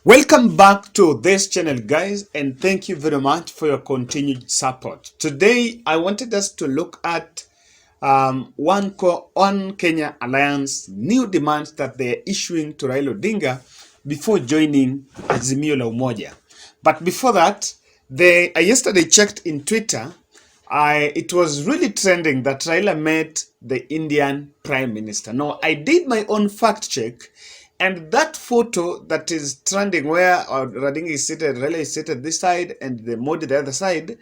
Welcome back to this channel, guys, and thank you very much for your continued support. Today I wanted us to look at One Kenya Alliance new demands that they are issuing to Raila Odinga before joining Azimio la Umoja. But before that, I yesterday checked in Twitter. It was really trending that Raila met the Indian Prime Minister. Now, I did my own fact check, and that photo that is trending where Raila is seated this side and the Modi the other side,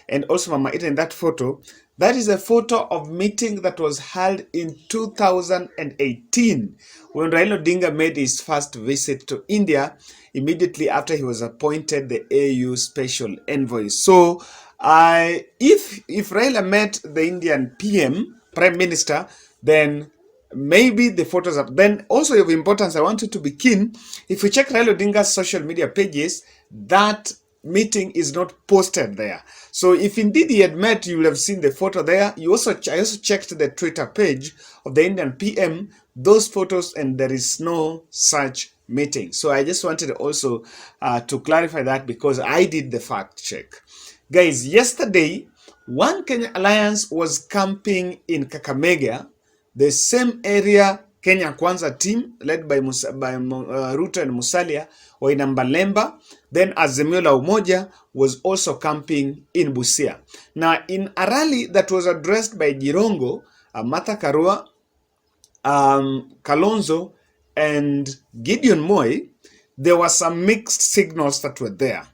and also Mama Ita in that photo, that is a photo of meeting that was held in 2018 when Raila Odinga made his first visit to India immediately after he was appointed the AU Special Envoy. So, if Raila met the Indian Prime Minister, then maybe the photos are. Then also of importance, I want you to be keen. If you check Raila Odinga's social media pages, that meeting is not posted there. So if indeed he had met, you will have seen the photo there. I also checked the Twitter page of the Indian PM, those photos, and there is no such meeting. So I just wanted also to clarify that because I did the fact check. Guys, yesterday, One Kenya Alliance was camping in Kakamega, the same area Kenya Kwanza team led by Ruto and Musalia were in Mbalemba. Then Azimio la Umoja was also camping in Busia. Now, in a rally that was addressed by Jirongo, Martha Karua, Kalonzo, and Gideon Moi, there were some mixed signals that were there.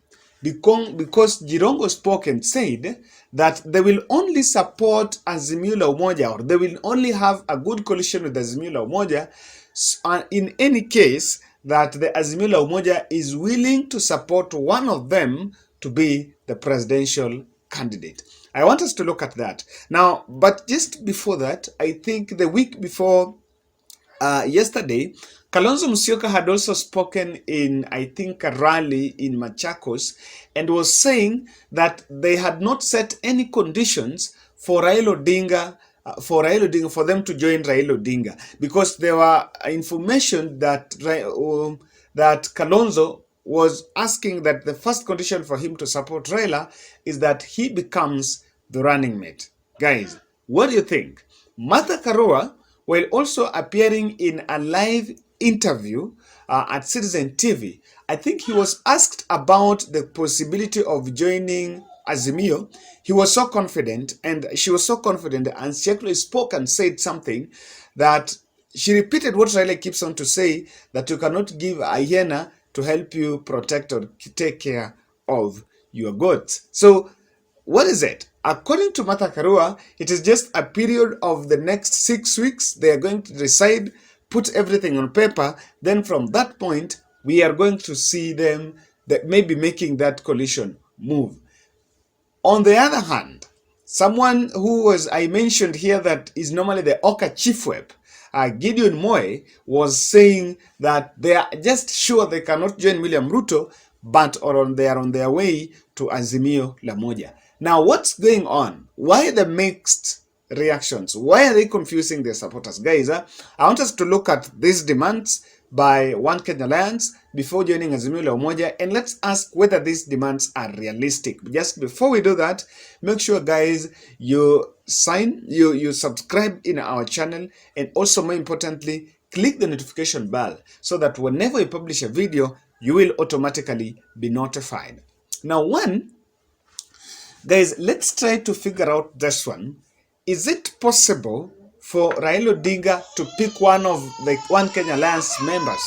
Because Jirongo spoke and said that they will only support Azimio la Umoja, or they will only have a good coalition with Azimio la Umoja in any case that the Azimio la Umoja is willing to support one of them to be the presidential candidate. I want us to look at that. Now, but just before that, I think the week before yesterday, Kalonzo Musyoka had also spoken in, I think, a rally in Machakos and was saying that they had not set any conditions for Raila Odinga, for them to join Raila Odinga, because there were information that Kalonzo was asking that the first condition for him to support Raila is that he becomes the running mate. Guys, what do you think? Martha Karua, while also appearing in a live interview at Citizen TV, I think he was asked about the possibility of joining Azimio. He was so confident, and she was so confident, and she actually spoke and said something that she repeated what Raila keeps on to say, that you cannot give a hyena to help you protect or take care of your goats. So what is it? According to Martha Karua, it is just a period of the next 6 weeks. They are going to decide, put everything on paper. Then from that point, we are going to see them that maybe making that coalition move. On the other hand, someone who was, I mentioned here, that is normally the Oka chief whip, Gideon Moi, was saying that they are just sure they cannot join William Ruto, but they are on their way to Azimio la Umoja. Now, what's going on? Why the mixed reactions? Why are they confusing their supporters? Guys, I want us to look at these demands by One Kenya Alliance before joining Azimio la Umoja, and let's ask whether these demands are realistic. Just before we do that, make sure, guys, you subscribe in our channel, and also, more importantly, click the notification bell so that whenever we publish a video, you will automatically be notified. Now, guys, let's try to figure out this one. Is it possible for Raila Odinga to pick one of the One Kenya Alliance members?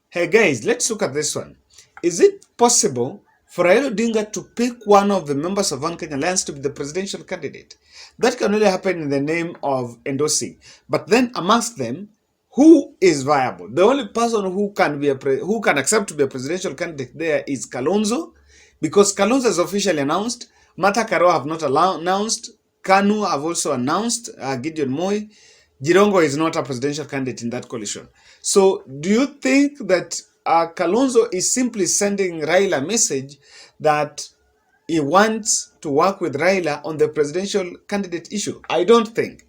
Hey guys, let's look at this one. Is it possible for Raila Odinga to pick one of the members of One Kenya Alliance to be the presidential candidate? That can only happen in the name of endorsing. But then amongst them, who is viable? The only person who can accept to be a presidential candidate there is Kalonzo, because Kalonzo is officially announced. Martha Karua have not announced. Kanu have also announced. Gideon Moi. Jirongo is not a presidential candidate in that coalition. So do you think that Kalonzo is simply sending Raila a message that he wants to work with Raila on the presidential candidate issue? I don't think.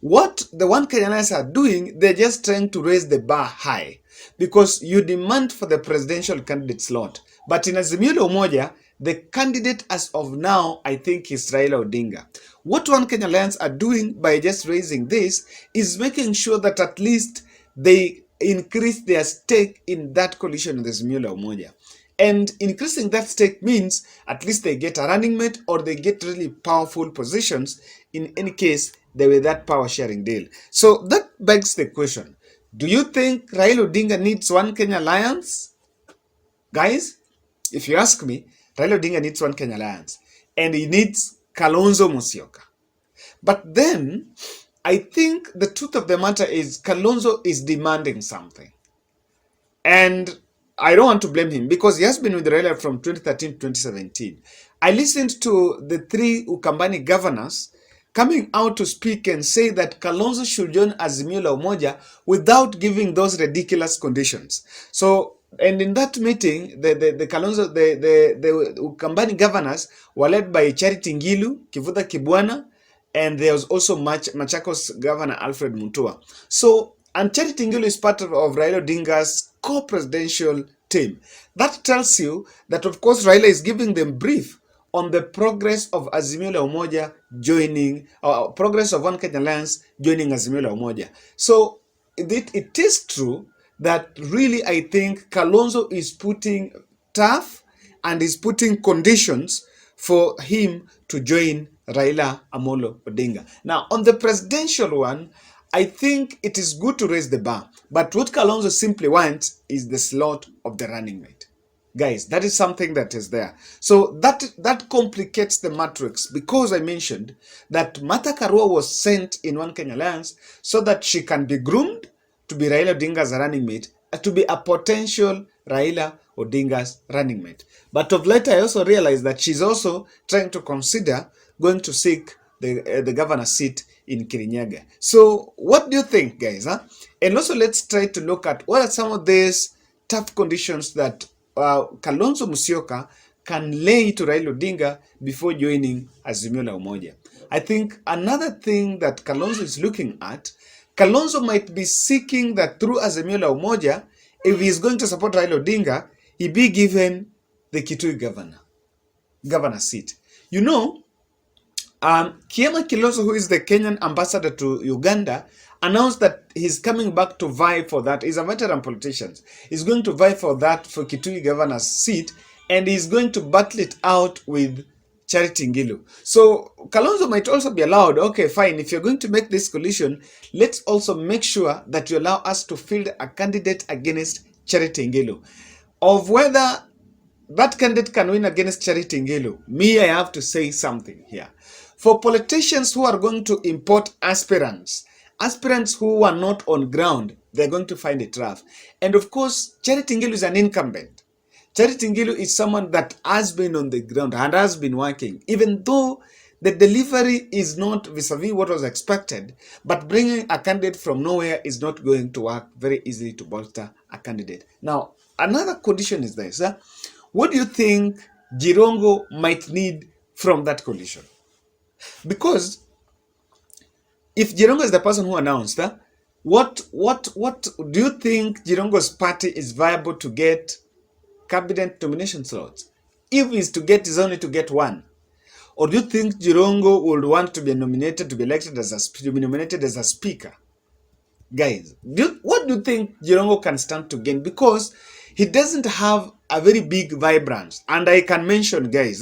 What the One Kenyans are doing, they're just trying to raise the bar high because you demand for the presidential candidate slot. But in Azimio la Umoja, the candidate as of now, I think, is Raila Odinga. What One Kenya Alliance are doing by just raising this is making sure that at least they increase their stake in that coalition in the Azimio la Umoja. And increasing that stake means at least they get a running mate or they get really powerful positions in any case there were that power sharing deal. So that begs the question, do you think Raila Odinga needs One Kenya Alliance? Guys, if you ask me, Raila Odinga needs One Kenya Alliance and he needs Kalonzo Musyoka. But then I think the truth of the matter is Kalonzo is demanding something. And I don't want to blame him because he has been with Raila from 2013 to 2017. I listened to the three Ukambani governors coming out to speak and say that Kalonzo should join Azimio la Umoja without giving those ridiculous conditions. So, and in that meeting, the Kalonzo, the Ukambani governors were led by Charity Ngilu, Kivuta Kibwana, and there was also Machakos Governor Alfred Mutua. So, and Charity Ngilu is part of Raila Odinga's co-presidential team. That tells you that, of course, Raila is giving them brief on the progress of Azimio la Umoja joining, progress of One Kenya Alliance joining Azimio la Umoja. So it is true that really I think Kalonzo is putting tough and is putting conditions for him to join Raila Amolo Odinga. Now, on the presidential one, I think it is good to raise the bar. But what Kalonzo simply wants is the slot of the running mate. Guys, that is something that is there. So that complicates the matrix because I mentioned that Martha Karua was sent in One Kenya Alliance so that she can be groomed to be Raila Odinga's running mate, to be a potential Raila Odinga's running mate. But of late, I also realized that she's also trying to consider going to seek the governor's seat in Kirinyaga. So what do you think, guys? Huh? And also let's try to look at what are some of these tough conditions that Kalonzo Musyoka can lay to Raila Odinga before joining Azimio la Umoja. I think another thing that Kalonzo is looking at, Kalonzo might be seeking that through Azimio la Umoja, if he is going to support Raila Odinga, he be given the Kitui governor seat. You know, Kiema Kilonzo, who is the Kenyan ambassador to Uganda, announced that he's coming back to vie for that. He's a veteran politician. He's going to vie for that for Kitui governor's seat, and he's going to battle it out with Charity Ngilu. So Kalonzo might also be allowed, okay, fine, if you're going to make this coalition, let's also make sure that you allow us to field a candidate against Charity Ngilu. Of whether that candidate can win against Charity Ngilu, me, I have to say something here. For politicians who are going to import aspirants who are not on ground, they're going to find it rough. And of course, Charity Ngilu is an incumbent. Charity Ngilu is someone that has been on the ground and has been working, even though the delivery is not vis-a-vis what was expected, but bringing a candidate from nowhere is not going to work very easily to bolster a candidate. Now, another condition is this. What do you think Jirongo might need from that coalition? Because if Jirongo is the person who announced, what do you think Jirongo's party is viable to get cabinet nomination slots? If he's to get, is only to get one. Or do you think Jirongo would want to be nominated, to be elected to be nominated as a speaker? Guys, what do you think Jirongo can stand to gain? Because he doesn't have a very big vibrance. And I can mention, guys,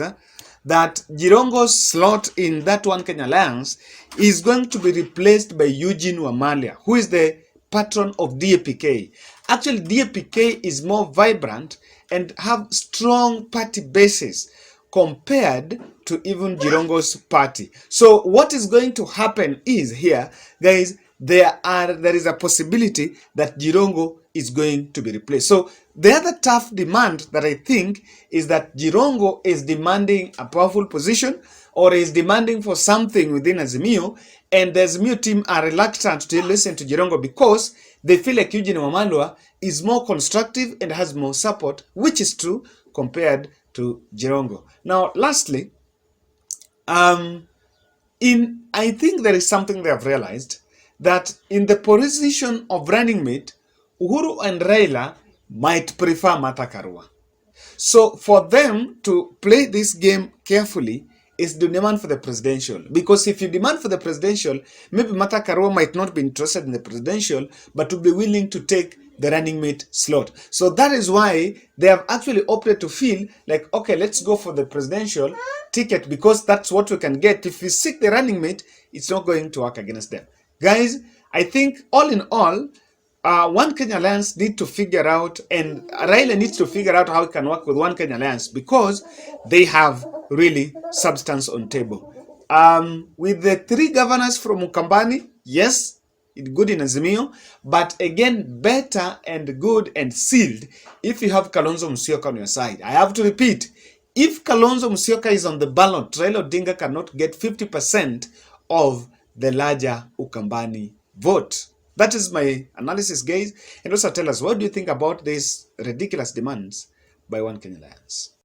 that Jirongo's slot in that One Kenya Alliance is going to be replaced by Eugene Wamalia, who is the patron of DAPK. Actually, DAPK is more vibrant and have strong party bases compared to even Jirongo's party. So what is going to happen is here, guys, there is a possibility that Jirongo is going to be replaced. So the other tough demand that I think is that Jirongo is demanding a powerful position or is demanding for something within Azimio, and the Azimio team are reluctant to listen to Jirongo because they feel like Eugene Wamalwa is more constructive and has more support, which is true compared to Jirongo. Now, lastly, I think there is something they have realized that in the position of running mate, Uhuru and Raila might prefer Martha Karua. So for them to play this game carefully is to demand for the presidential. Because if you demand for the presidential, maybe Martha Karua might not be interested in the presidential, but to be willing to take the running mate slot. So that is why they have actually opted to feel like, okay, let's go for the presidential ticket because that's what we can get. If we seek the running mate, it's not going to work against them. Guys, I think all in all, One Kenya Alliance need to figure out, and Raila needs to figure out how he can work with One Kenya Alliance because they have really substance on table. With the three governors from Ukambani, yes, it's good in Azimio, but again, better and good and sealed if you have Kalonzo Musyoka on your side. I have to repeat, if Kalonzo Musyoka is on the ballot, Raila Odinga cannot get 50% of the larger Ukambani vote. That is my analysis, guys. And also tell us, what do you think about these ridiculous demands by One Kenya Alliance?